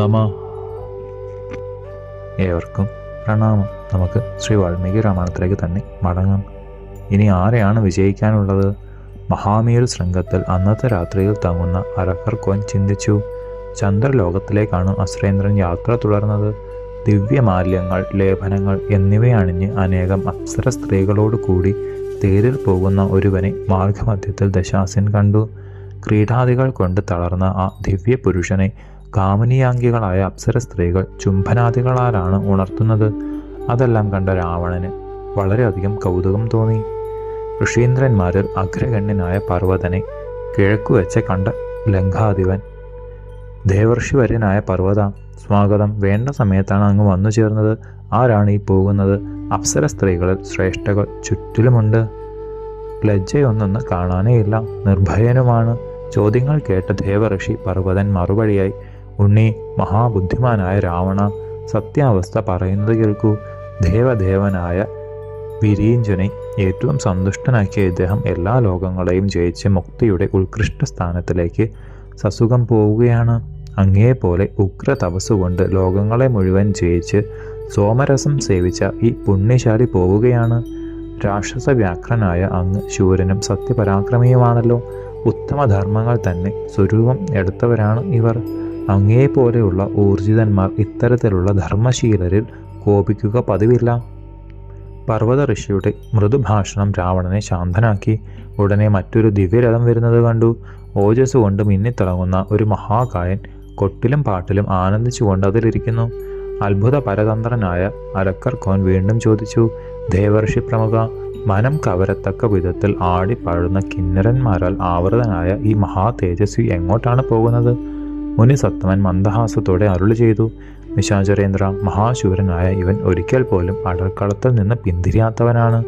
നമഃ. ഏവർക്കും പ്രണാമം. നമുക്ക് ശ്രീ വാൽമീകി രാമായണത്തിലേക്ക് തന്നെ മടങ്ങാം. ഇനി ആരെയാണ് വിജയിക്കാനുള്ളത്? മഹാമേരു ശൃംഗത്തിൽ അന്നത്തെ രാത്രിയിൽ തങ്ങുന്ന അരക്കർക്കോൻ ചിന്തിച്ചു. ചന്ദ്രലോകത്തിലേക്കാണ് അസുരേന്ദ്രൻ യാത്ര തുടർന്നത്. ദിവ്യമാല്യങ്ങൾ, ലേപനങ്ങൾ എന്നിവയണിഞ്ഞ് അനേകം അപ്സര സ്ത്രീകളോട് കൂടി തേരിൽ പോകുന്ന ഒരുവനെ മാർഗമധ്യത്തിൽ ദശാസ്യൻ കണ്ടു. ക്രീഡാദികൾ കൊണ്ട് തളർന്ന ആ ദിവ്യ പുരുഷനെ കാമനീയാംഗികളായ അപ്സര സ്ത്രീകൾ ചുംബനാദികളാലാണ് ഉണർത്തുന്നത്. അതെല്ലാം കണ്ട രാവണന് വളരെയധികം കൗതുകം തോന്നി. ഋഷീന്ദ്രന്മാരിൽ അഗ്രഗണ്യനായ പർവ്വതനെ കിഴക്കുവെച്ച് കണ്ട ലങ്കാധിപൻ, ദേവർഷിവര്യനായ പർവ്വത, സ്വാഗതം. വേണ്ട സമയത്താണ് അങ്ങ് വന്നു ചേർന്നത്. ആരാണ് ഈ പോകുന്നത്? അപ്സര സ്ത്രീകളിൽ ശ്രേഷ്ഠകൾ ചുറ്റിലുമുണ്ട്. ലജ്ജയൊന്നൊന്ന് കാണാനേയില്ല, നിർഭയനുമാണ്. ചോദ്യങ്ങൾ കേട്ട ദേവഋഷി പർവ്വതൻ മറുപടിയായി, ഉണ്ണി, മഹാബുദ്ധിമാനായ രാവണ, സത്യാവസ്ഥ പറയുന്നത് കേൾക്കൂ. ദേവദേവനായ വിരീഞ്ചനെ ഏറ്റവും സന്തുഷ്ടനാക്കിയ ഇദ്ദേഹം എല്ലാ ലോകങ്ങളെയും ജയിച്ച് മുക്തിയുടെ ഉത്കൃഷ്ട സ്ഥാനത്തിലേക്ക് സസുഖം പോവുകയാണ്. അങ്ങേപോലെ ഉഗ്ര തപസ്സുകൊണ്ട് ലോകങ്ങളെ മുഴുവൻ ജയിച്ച് സോമരസം സേവിച്ച ഈ പുണ്യശാലി പോവുകയാണ്. രാക്ഷസ വ്യാഘ്രനായ അങ്ങ് ശൂരനും സത്യപരാക്രമിയുമാണല്ലോ. ഉത്തമധർമ്മങ്ങൾ തന്നെ സ്വരൂപം എടുത്തവരാണ് ഇവർ. അങ്ങേപോലെയുള്ള ഊർജിതന്മാർ ഇത്തരത്തിലുള്ള ധർമ്മശീലരിൽ കോപിക്കുക പതിവില്ല. പർവ്വത ഋഷിയുടെ മൃദുഭാഷണം രാവണനെ ശാന്തനാക്കി. ഉടനെ മറ്റൊരു ദിവ്യരഥം വരുന്നത് കണ്ടു. ഓജസ് കൊണ്ട് മിന്നിത്തിളങ്ങുന്ന ഒരു മഹാകായൻ കൊട്ടിലും പാട്ടിലും ആനന്ദിച്ചുകൊണ്ട് അതിലിരിക്കുന്നു. അത്ഭുത പരതന്ത്രനായ അരക്കർക്കോൻ വീണ്ടും ചോദിച്ചു, ദേവർഷി പ്രമുഖ, മനം കവരത്തക്ക വിധത്തിൽ ആടിപ്പാടുന്ന കിന്നരന്മാരാൽ ആവൃതനായ ഈ മഹാ തേജസ്വി എങ്ങോട്ടാണ് പോകുന്നത്? മുനിസത്തമൻ മന്ദഹാസത്തോടെ അരുളി ചെയ്തു, നിശാചരേന്ദ്ര, മഹാശൂരനായ ഇവൻ ഒരിക്കൽ പോലും അടർക്കളത്തിൽ നിന്ന് പിന്തിരിയാത്തവനാണ്.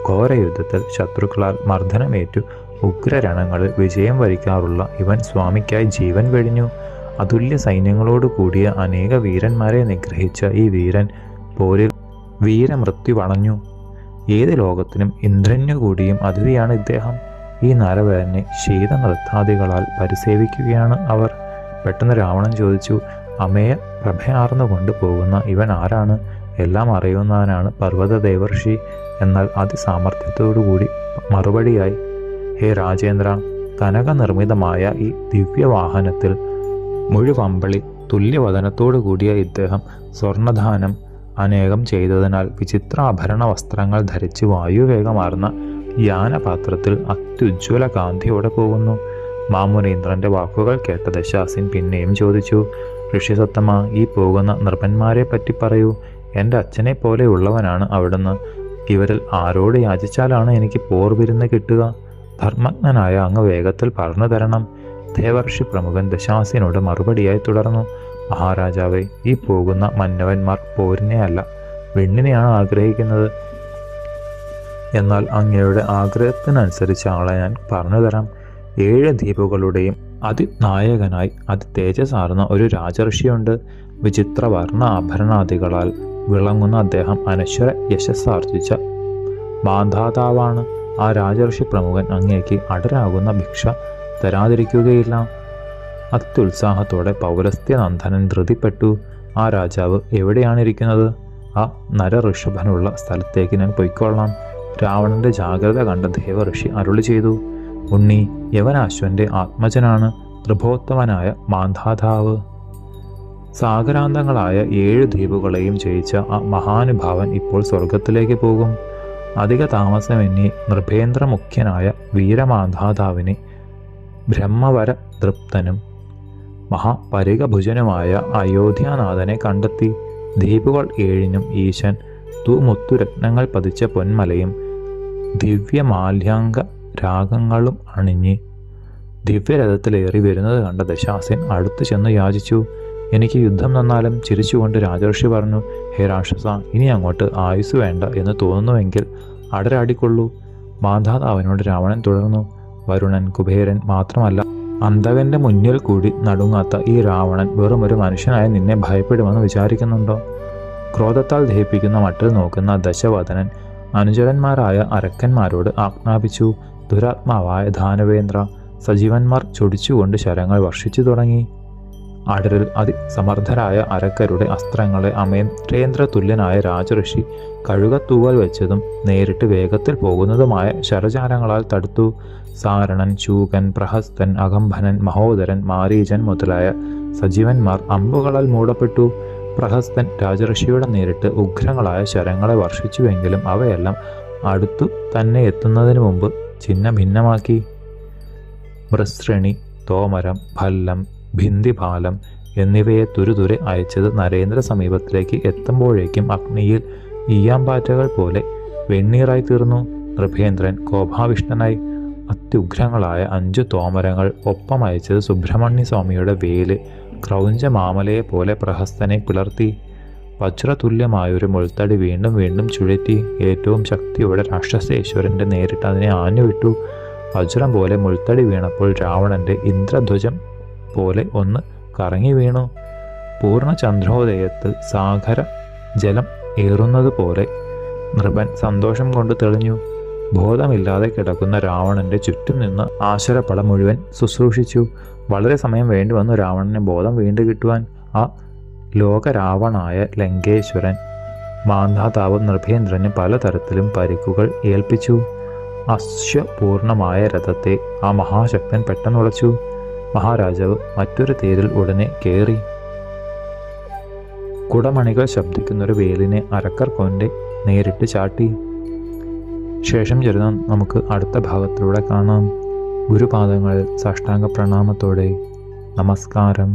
ഘോരയുദ്ധത്തിൽ ശത്രുക്കളാൽ മർദ്ദനമേറ്റു ഉഗ്രരണങ്ങളിൽ വിജയം വരിക്കാറുള്ള ഇവൻ സ്വാമിക്കായി ജീവൻ വെടിഞ്ഞു. അതുല്യ സൈന്യങ്ങളോട് കൂടിയ അനേക വീരന്മാരെ നിഗ്രഹിച്ച ഈ വീരൻ പോരിൽ വീരമൃത്യു വണഞ്ഞു. ഏത് ലോകത്തിനും ഇന്ദ്രനു കൂടിയും അതിഥിയാണ് ഇദ്ദേഹം. ഈ നരവരനെ ശീതനൃത്താദികളാൽ പരിസേവിക്കുകയാണ് അവർ. പെട്ടെന്ന് രാവണൻ ചോദിച്ചു, അമേയ പ്രഭയാർന്നുകൊണ്ട് പോകുന്ന ഇവൻ ആരാണ്? എല്ലാം അറിയുന്നവനാണ് പർവ്വത ദേവർഷി. എന്നാൽ അതിസാമർഥ്യത്തോടുകൂടി മറുപടിയായി, ഹേ രാജേന്ദ്ര, കനകനിർമ്മിതമായ ഈ ദിവ്യവാഹനത്തിൽ മുഴുവമ്പളി തുല്യവദനത്തോടു കൂടിയ ഇദ്ദേഹം സ്വർണദാനം അനേകം ചെയ്തതിനാൽ വിചിത്രാഭരണ വസ്ത്രങ്ങൾ ധരിച്ച് വായുവേഗമാർന്ന യാനപാത്രത്തിൽ അത്യുജ്വല കാന്തിയോടെ പോകുന്നു. മാമുനീന്ദ്രന്റെ വാക്കുകൾ കേട്ട ദശാസിൻ പിന്നെയും ചോദിച്ചു, ഋഷിസത്തമ, ഈ പോകുന്ന നൃപന്മാരെ പറ്റി പറയൂ. എൻ്റെ അച്ഛനെ പോലെയുള്ളവനാണ് അവിടുന്ന്. ഇവരിൽ ആരോട് യാചിച്ചാലാണ് എനിക്ക് പോർവിരുന്ന് കിട്ടുക? ധർമ്മജ്ഞനായ അങ്ങ് വേഗത്തിൽ പറഞ്ഞു തരണം. ദേവർഷി പ്രമുഖൻ ദശാസിനോട് മറുപടിയായി തുടർന്നു, മഹാരാജാവേ, ഈ പോകുന്ന മന്നവന്മാർ പോരിനെ അല്ല, വെണ്ണിനെയാണ് ആഗ്രഹിക്കുന്നത്. എന്നാൽ അങ്ങയുടെ ആഗ്രഹത്തിനനുസരിച്ച് ആളെ ഞാൻ പറഞ്ഞു തരാം. 7 ദ്വീപുകളുടെയും അതിനായകനായി അതിതേജസാർന്ന ഒരു രാജർഷിയുണ്ട്. വിചിത്രവർണ്ണ ആഭരണാദികളാൽ വിളങ്ങുന്ന അദ്ദേഹം അനശ്വര യശസ്സാർജിച്ച മാധാതാവാണ്. ആ രാജർഷി പ്രമുഖൻ അങ്ങേക്ക് അടരാകുന്ന ഭിക്ഷ തരാതിരിക്കുകയില്ല. അത്യുത്സാഹത്തോടെ പൗരസ്ത്യനന്ദനൻ ധൃതിപ്പെട്ടു. ആ രാജാവ് എവിടെയാണിരിക്കുന്നത്? ആ നരഋഷഭനുള്ള സ്ഥലത്തേക്ക് ഞാൻ പൊയ്ക്കൊള്ളാം. രാവണന്റെ ജാഗ്രത കണ്ട ദേവഋഷി അരുളി ചെയ്തു, ഉണ്ണി, യവനാശ്വന്റെ ആത്മജനാണ് ത്രിഭോത്തമനായ മാന്ധാതാവ്. സാഗരാന്തങ്ങളായ 7 ദ്വീപുകളെയും ജയിച്ച ആ മഹാനുഭാവൻ ഇപ്പോൾ സ്വർഗത്തിലേക്ക് പോകും. അധിക താമസമെന്നീ നൃപേന്ദ്രമുഖ്യനായ വീരമാന്ധാതാവിനെ ബ്രഹ്മവര തൃപ്തനും മഹാപരികഭുജനുമായ അയോധ്യാനാഥനെ കണ്ടെത്തി. ദ്വീപുകൾ 7നും ഈശൻ തൂമുത്തുരത്നങ്ങൾ പതിച്ച പൊന്മലയും ദിവ്യമാല്യാംഗ രാഗങ്ങളും അണിഞ്ഞ് ദിവ്യരഥത്തിലേറി വരുന്നത് കണ്ട ദശാസൻ അടുത്തു ചെന്ന് യാചിച്ചു, എനിക്ക് യുദ്ധം തന്നാലും. ചിരിച്ചുകൊണ്ട് രാജർഷി പറഞ്ഞു, ഹേ രാക്ഷസ, ഇനി അങ്ങോട്ട് ആയുസ് വേണ്ട എന്ന് തോന്നുന്നുവെങ്കിൽ അടരാടിക്കൊള്ളൂ. മാന്ധാതാവിനോട് രാവണൻ തുടർന്നു, വരുണൻ, കുബേരൻ മാത്രമല്ല, അന്തകന്റെ മുന്നിൽ കൂടി നടുങ്ങാത്ത ഈ രാവണൻ വെറും ഒരു മനുഷ്യനായ നിന്നെ ഭയപ്പെടുമെന്ന് വിചാരിക്കുന്നുണ്ടോ? ക്രോധത്താൽ ദഹിപ്പിക്കുന്ന മട്ടിൽ നോക്കുന്ന ദശവദനൻ അനുചരന്മാരായ അരക്കന്മാരോട് ആജ്ഞാപിച്ചു, ദുരാത്മാവായ ദാനവേന്ദ്ര, സജീവന്മാർ ചൊടിച്ചുകൊണ്ട് ശരങ്ങൾ വർഷിച്ചു തുടങ്ങി. അടരിൽ അതിസമർത്ഥരായ അരക്കരുടെ അസ്ത്രങ്ങളെ അമേന്ദ്രേന്ദ്രതുല്യനായ രാജഋഷി കഴുകത്തൂവൽ വെച്ചതും നേരിട്ട് വേഗത്തിൽ പോകുന്നതുമായ ശരജാലങ്ങളാൽ തടുത്തു. സാരണൻ, ശൂകൻ, പ്രഹസ്തൻ, അകംഭനൻ, മഹോദരൻ, മാരീചൻ മുതലായ സജീവന്മാർ അമ്പുകളാൽ മൂടപ്പെട്ടു. പ്രഹസ്തൻ രാജഋഷിയുടെ നേരിട്ട് ഉഗ്രങ്ങളായ ശരങ്ങളെ വർഷിച്ചുവെങ്കിലും അവയെല്ലാം അടുത്തു തന്നെ എത്തുന്നതിന് മുമ്പ് ഛിന്ന ഭിന്നമാക്കി. മൃശ്രണി, തോമരം, ഭല്ലം, ഭിന്ദിപാലം എന്നിവയെ തുരുതുരെ അയച്ചത് നരേന്ദ്ര സമീപത്തിലേക്ക് എത്തുമ്പോഴേക്കും അഗ്നിയിൽ ഈയാമ്പാറ്റകൾ പോലെ വെണ്ണീറായി തീർന്നു. നൃപേന്ദ്രൻ കോപാവിഷ്ടനായി. അത്യുഗ്രങ്ങളായ 5 തോമരങ്ങൾ ഒപ്പം അയച്ചത് സുബ്രഹ്മണ്യ സ്വാമിയുടെ വേല് ക്രൗഞ്ചമാമലയെ പോലെ പ്രഹസ്തനെ പിളർത്തി. വജ്രതുല്യമായൊരു മുൾത്തടി വീണ്ടും വീണ്ടും ചുഴറ്റി ഏറ്റവും ശക്തിയോടെ രാക്ഷസേശ്വരൻ്റെ നേരിട്ട് അതിനെ ആഞ്ഞുവിട്ടു. വജ്രം പോലെ മുൾത്തടി വീണപ്പോൾ രാവണൻ്റെ ഇന്ദ്രധ്വജം പോലെ ഒന്ന് കറങ്ങി വീണു. പൂർണ്ണ ചന്ദ്രോദയത്തിൽ സാഗര ജലം ഏറുന്നത് പോലെ നൃപൻ സന്തോഷം കൊണ്ട് തെളിഞ്ഞു. ബോധമില്ലാതെ കിടക്കുന്ന രാവണന്റെ ചുറ്റും നിന്ന് ആശരപ്പട മുഴുവൻ ശുശ്രൂഷിച്ചു. വളരെ സമയം വേണ്ടി വന്നു രാവണന് ബോധം വീണ്ടു കിട്ടുവാൻ. ആ ലോകരാവണായ ലങ്കേശ്വരൻ മാന്ധാതാവ് നൃപേന്ദ്രന് പലതരത്തിലും പരിക്കുകൾ ഏൽപ്പിച്ചു. അശ്വപൂർണമായ രഥത്തെ ആ മഹാശക്തൻ പെട്ടെന്നുളച്ചു. മഹാരാജാവ് മറ്റൊരു തേരിൽ ഉടനെ കയറി. കുടമണികൾ ശബ്ദിക്കുന്നൊരു വേലിനെ അരക്കർ കൊണ്ട് നേരിട്ട് ചാട്ടി. ശേഷം ചരിതം നമുക്ക് അടുത്ത ഭാഗത്തിലൂടെ കാണാം. ഗുരുപാദങ്ങളിൽ സാഷ്ടാംഗ പ്രണാമത്തോടെ നമസ്കാരം.